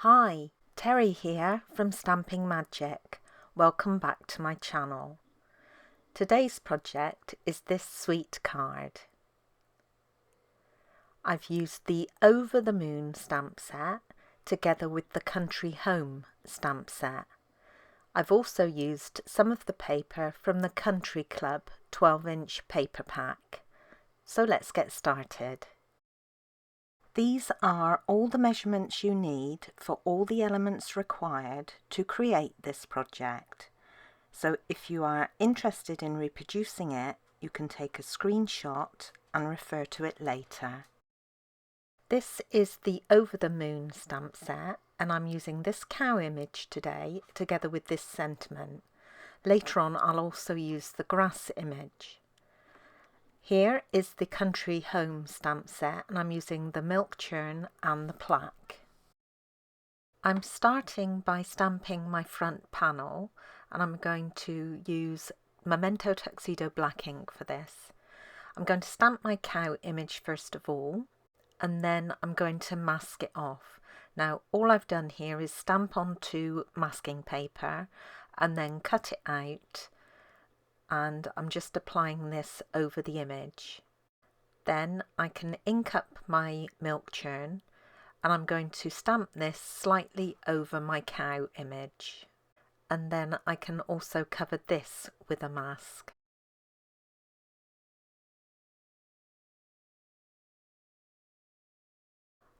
Hi, Teri here from Stamping Magic. Welcome back to my channel. Today's project is this sweet card. I've used the Over the Moon stamp set together with the Country Home stamp set. I've also used some of the paper from the Country Club 12-inch paper pack. So let's get started. These are all the measurements you need for all the elements required to create this project. So if you are interested in reproducing it, you can take a screenshot and refer to it later. This is the Over the Moon stamp set, and I'm using this cow image today together with this sentiment. Later on I'll also use the grass image. Here is the Country Home stamp set, and I'm using the milk churn and the plaque. I'm starting by stamping my front panel, and I'm going to use Memento Tuxedo black ink for this. I'm going to stamp my cow image first of all, and then I'm going to mask it off. Now all I've done here is stamp onto masking paper and then cut it out, and I'm just applying this over the image. Then I can ink up my milk churn, and I'm going to stamp this slightly over my cow image, and then I can also cover this with a mask.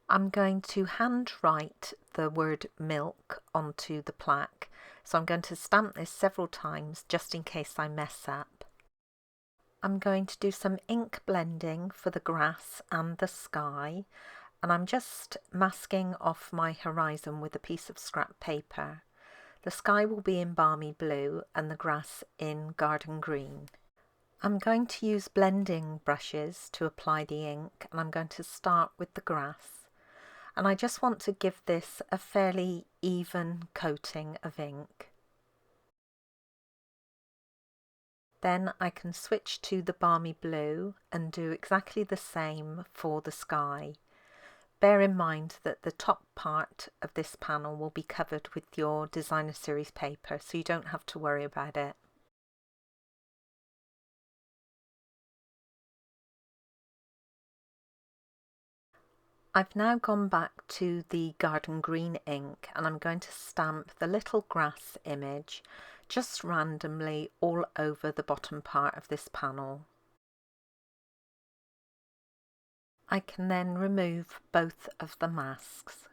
I'm going to hand write the word milk onto the plaque, so I'm going to stamp this several times just in case I mess up. I'm going to do some ink blending for the grass and the sky, and I'm just masking off my horizon with a piece of scrap paper. The sky will be in balmy blue and the grass in garden green. I'm going to use blending brushes to apply the ink, and I'm going to start with the grass. And I just want to give this a fairly even coating of ink. Then I can switch to the balmy blue and do exactly the same for the sky. Bear in mind that the top part of this panel will be covered with your designer series paper, so you don't have to worry about it. I've now gone back to the garden green ink, and I'm going to stamp the little grass image just randomly all over the bottom part of this panel. I can then remove both of the masks.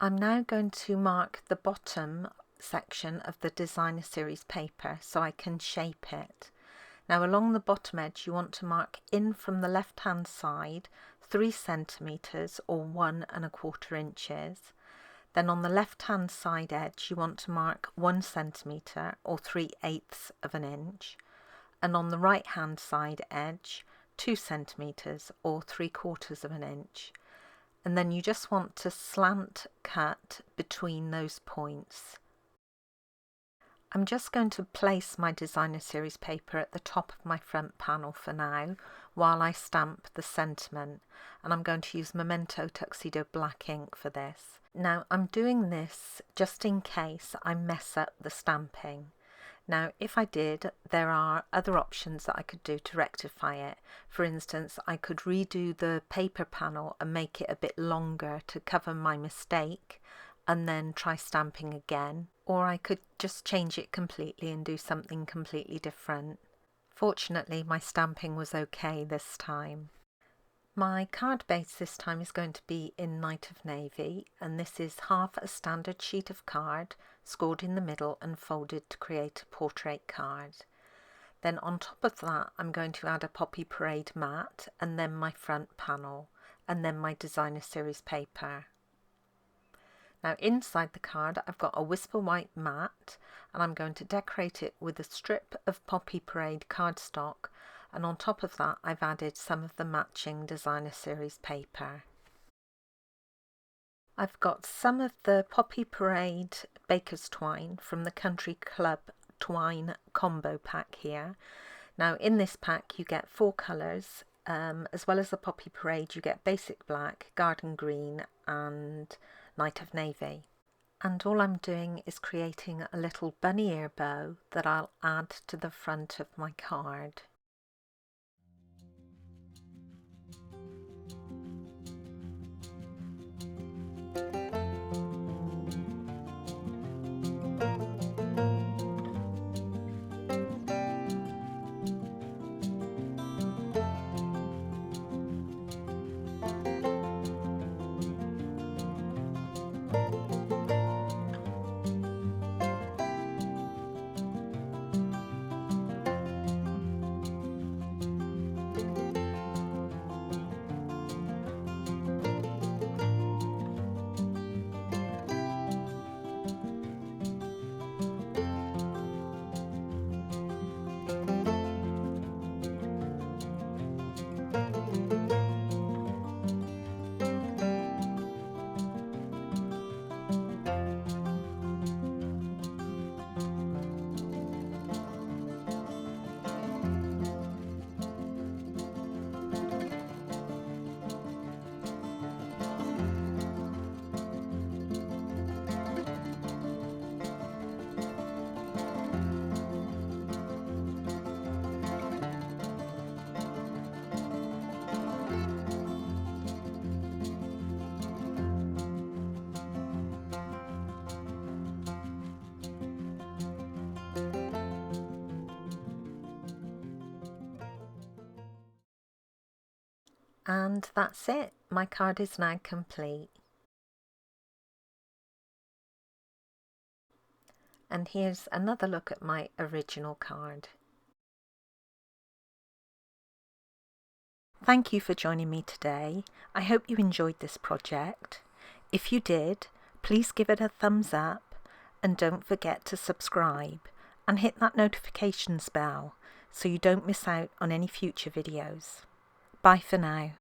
I'm now going to mark the bottom section of the designer series paper so I can shape it. Now along the bottom edge you want to mark in from the left hand side 3 centimeters or 1 1/4 inches. Then on the left hand side edge you want to mark 1 centimeter or 3/8 of an inch, and on the right hand side edge 2 centimeters or 3/4 of an inch. And then you just want to slant cut between those points. I'm just going to place my designer series paper at the top of my front panel for now while I stamp the sentiment, and I'm going to use Memento Tuxedo black ink for this. Now I'm doing this just in case I mess up the stamping. Now if I did, there are other options that I could do to rectify it. For instance, I could redo the paper panel and make it a bit longer to cover my mistake and then try stamping again, or I could just change it completely and do something completely different. Fortunately, my stamping was okay this time. My card base this time is going to be in Night of Navy, and this is half a standard sheet of card, scored in the middle and folded to create a portrait card. Then on top of that I'm going to add a Poppy Parade mat, and then my front panel, and then my designer series paper. Now inside the card I've got a Whisper White mat, and I'm going to decorate it with a strip of Poppy Parade cardstock, and on top of that I've added some of the matching designer series paper. I've got some of the Poppy Parade Baker's Twine from the Country Club Twine combo pack here. Now in this pack you get 4 colours, as well as the Poppy Parade you get Basic Black, Garden Green and Night of Navy. And all I'm doing is creating a little bunny ear bow that I'll add to the front of my card. And that's it, my card is now complete. And here's another look at my original card. Thank you for joining me today. I hope you enjoyed this project. If you did, please give it a thumbs up and don't forget to subscribe and hit that notifications bell so you don't miss out on any future videos. Bye for now.